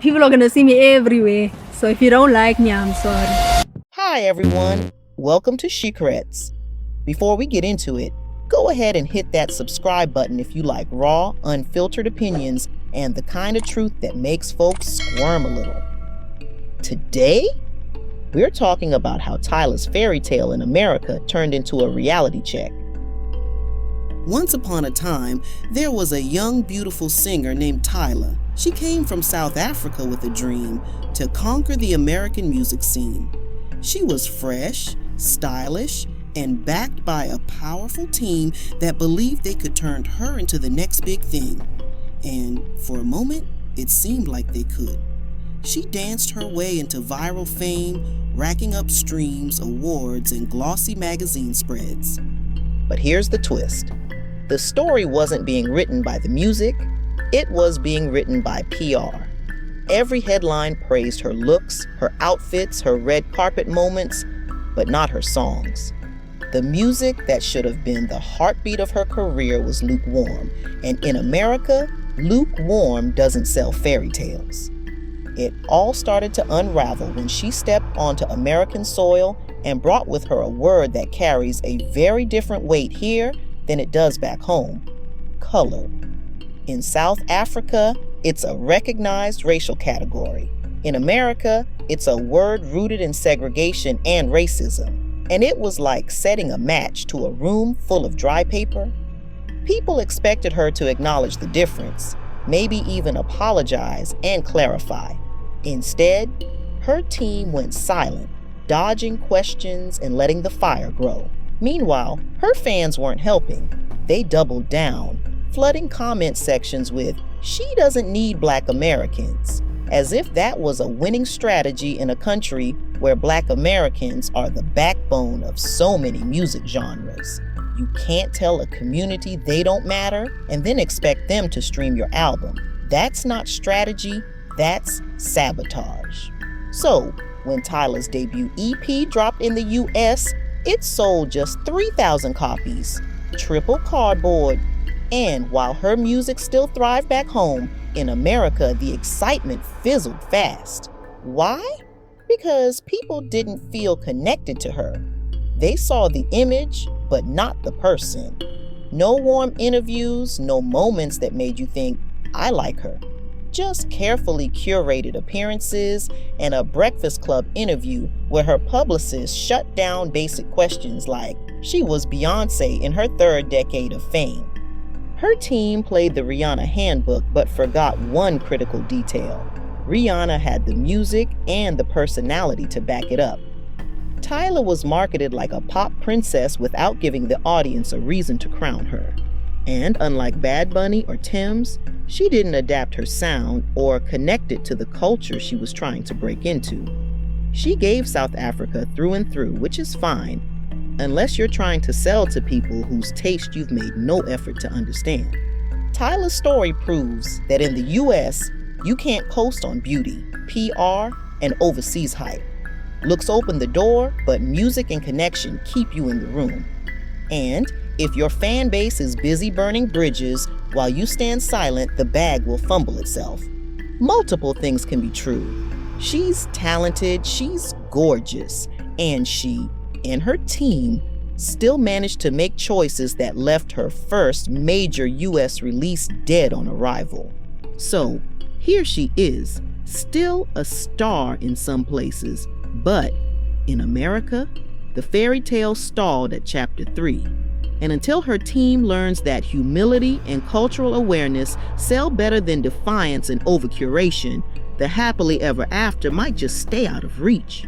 People are gonna see me everywhere. So if you don't like me, I'm sorry. Hi everyone, welcome to Shhhcrets. Before we get into it, go ahead and hit that subscribe button if you like raw, unfiltered opinions and the kind of truth that makes folks squirm a little. Today, we're talking about how Tyla's fairy tale in America turned into a reality check. Once upon a time, there was a young, beautiful singer named Tyla. She came from South Africa with a dream to conquer the American music scene. She was fresh, stylish, and backed by a powerful team that believed they could turn her into the next big thing. And for a moment, it seemed like they could. She danced her way into viral fame, racking up streams, awards, and glossy magazine spreads. But here's the twist. The story wasn't being written by the music, it was being written by PR. Every headline praised her looks, her outfits, her red carpet moments, but not her songs. The music that should have been the heartbeat of her career was lukewarm, and in America, lukewarm doesn't sell fairy tales. It all started to unravel when she stepped onto American soil and brought with her a word that carries a very different weight here than it does back home: colored. In South Africa, it's a recognized racial category. In America, it's a word rooted in segregation and racism. And it was like setting a match to a room full of dry paper. People expected her to acknowledge the difference, maybe even apologize and clarify. Instead, her team went silent, dodging questions and letting the fire grow. Meanwhile, her fans weren't helping. They doubled down, flooding comment sections with, "She doesn't need Black Americans," as if that was a winning strategy in a country where Black Americans are the backbone of so many music genres. You can't tell a community they don't matter and then expect them to stream your album. That's not strategy, that's sabotage. So, when Tyla's debut EP dropped in the US, it sold just 3,000 copies, triple cardboard, and while her music still thrived back home, in America the excitement fizzled fast. Why? Because people didn't feel connected to her. They saw the image, but not the person. No warm interviews, no moments that made you think, "I like her." Just carefully curated appearances and a Breakfast Club interview where her publicist shut down basic questions like she was Beyoncé in her third decade of fame. Her team played the Rihanna handbook but forgot one critical detail. Rihanna had the music and the personality to back it up. Tyla was marketed like a pop princess without giving the audience a reason to crown her. And unlike Bad Bunny or Tems, she didn't adapt her sound or connect it to the culture she was trying to break into. She gave South Africa through and through, which is fine, unless you're trying to sell to people whose taste you've made no effort to understand. Tyla's story proves that in the US, you can't coast on beauty, PR, and overseas hype. Looks open the door, but music and connection keep you in the room. And if your fan base is busy burning bridges while you stand silent, the bag will fumble itself. Multiple things can be true. She's talented, she's gorgeous, and she and her team still managed to make choices that left her first major US release dead on arrival. So here she is, still a star in some places, but in America, the fairy tale stalled at chapter 3. And until her team learns that humility and cultural awareness sell better than defiance and overcuration, the happily ever after might just stay out of reach.